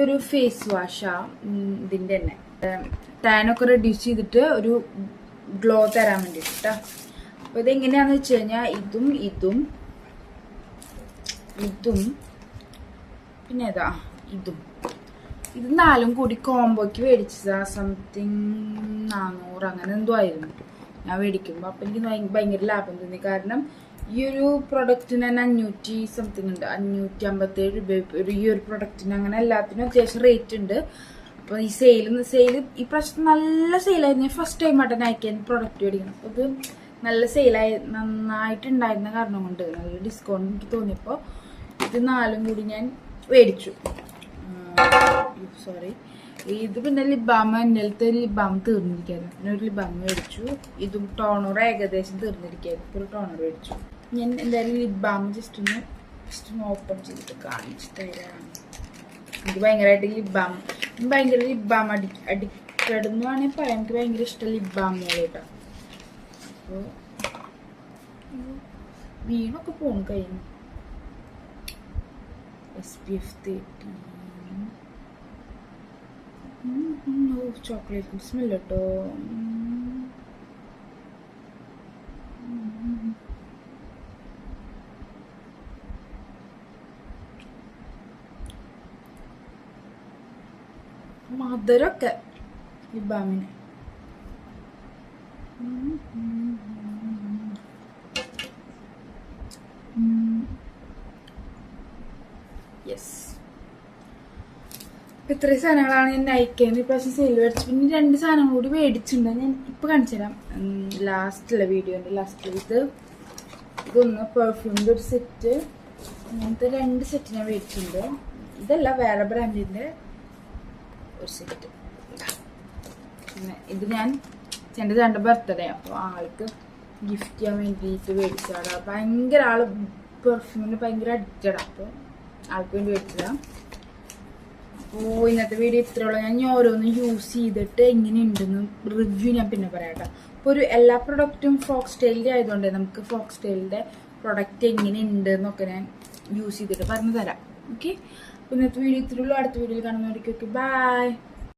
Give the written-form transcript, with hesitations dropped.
ഒരു ഫേസ് വാഷാ ഇതിന്റെ തന്നെ ടാനൊക്കെ റെഡ്യൂസ് ചെയ്തിട്ട് ഒരു ഗ്ലോ തരാൻ വേണ്ടിട്ട് കേട്ടോ. അപ്പൊ ഇതെങ്ങനെയാന്ന് വെച്ച് കഴിഞ്ഞാൽ ഇതും പിന്നെ ഏതാ ഇത് നാലും കൂടി കോംബോക്ക് മേടിച്ചതാ. സംതിങ് 400 അങ്ങനെ എന്തോ ആയിരുന്നു ഞാൻ മേടിക്കുമ്പോ. അപ്പൊ എനിക്ക് ഭയങ്കര ലാഭം തോന്നി. കാരണം ഈ ഒരു പ്രൊഡക്റ്റിന് തന്നെ 500 സംതിങ് ഉണ്ട്, 557 രൂപ ഈ ഒരു പ്രൊഡക്റ്റിന്. അങ്ങനെ എല്ലാത്തിനും അത്യാവശ്യം റേറ്റ് ഉണ്ട്. അപ്പൊ ഈ സെയിൽ ഈ പ്രാവശ്യം നല്ല സെയിലായിരുന്നു. ഫസ്റ്റ് ടൈം ആയിട്ട് നയിക്കാൻ പ്രൊഡക്റ്റ് മേടിക്കണം. അപ്പൊ ഇത് നല്ല സെയിലായി നന്നായിട്ടുണ്ടായിരുന്ന കാരണം കൊണ്ട് നല്ല ഡിസ്കൗണ്ട് എനിക്ക് തോന്നിയപ്പോ ഇത് 4 കൂടി ഞാൻ മേടിച്ചു. സോറി, ഇത് പിന്നെ ലിബാമ എൻ്റെ ലിബാം തീർന്നിരിക്കായിരുന്നു. പിന്നെ ഒരു ലിബാം മേടിച്ചു. ഇതും ടോണർ ഏകദേശം തീർന്നിരിക്കായിരുന്നു. ഒരു ടോണർ മേടിച്ചു. ഞാൻ എന്തായാലും ലിബാം ജസ്റ്റ് ഒന്ന് ഓപ്പൺ ചെയ്തിട്ട് കാണിച്ചു തരാം. എനിക്ക് ഭയങ്കരമായിട്ട് ലിബാം അഡിക്റ്റഡ് എന്ന് വേണമെങ്കിൽ പറയാം. എനിക്ക് ഭയങ്കര ഇഷ്ടം ലിബാമുകൾ കേട്ടോ. അപ്പോൾ വീണൊക്കെ പോണു കഴിഞ്ഞു. SPF 30 ചോക്ലേറ്റ് സ്മെൽ കേട്ടോ. മധുരൊക്കെ ലിബാമിന്. യെസ്, ഇത്രയും സാധനങ്ങളാണ് ഞാൻ നയിക്കുന്നത്. ഇപ്രാവശ്യം സെയിൽ മേടിച്ചു. പിന്നെ 2 സാധനം കൂടി മേടിച്ചിട്ടുണ്ട്. ഞാൻ ഇപ്പൊ കാണിച്ചു തരാം. ലാസ്റ്റുള്ള വീഡിയോന്റെ ലാസ്റ്റിൽ ഇതൊന്ന് പെർഫ്യൂമിന്റെ ഒരു സെറ്റ്. അങ്ങനത്തെ 2 സെറ്റ് ഞാൻ മേടിച്ചിട്ടുണ്ട്. ഇതല്ല, വേറെ ബ്രാൻഡിന്റെ ഒരു സെറ്റ്. പിന്നെ ഇത് ഞാൻ എൻ്റെ ബർത്ത്ഡേ, അപ്പോൾ ആൾക്ക് ഗിഫ്റ്റ് ചെയ്യാൻ വേണ്ടിയിട്ട് മേടിച്ചതാണ്. ഭയങ്കര ആള് പെർഫ്യൂമിന് ഭയങ്കര അഡിക്റ്റഡ്. അപ്പോൾ ആൾക്ക് വേണ്ടി മേടിച്ചതാണ്. അപ്പോൾ ഇന്നത്തെ വീഡിയോ ഇത്രയുള്ളൂ. ഞാൻ ഓരോന്ന് യൂസ് ചെയ്തിട്ട് എങ്ങനെയുണ്ടെന്ന് റിവ്യൂ ഞാൻ പിന്നെ പറയാം കേട്ടോ. അപ്പോൾ എല്ലാ പ്രൊഡക്റ്റും ഫോക്സ് ടെയിലിൻ്റെ ആയതുകൊണ്ട് നമുക്ക് ഫോക്സ് ടെയിലിൻ്റെ പ്രൊഡക്റ്റ് എങ്ങനെയുണ്ട് എന്നൊക്കെ ഞാൻ യൂസ് ചെയ്തിട്ട് പറഞ്ഞു തരാം. ഓക്കെ, അപ്പോൾ ഇന്നത്തെ വീഡിയോ ഇത്രയുള്ളൂ. അടുത്ത വീഡിയോയിൽ കാണുന്നവരേക്കൊക്കെ ബൈ.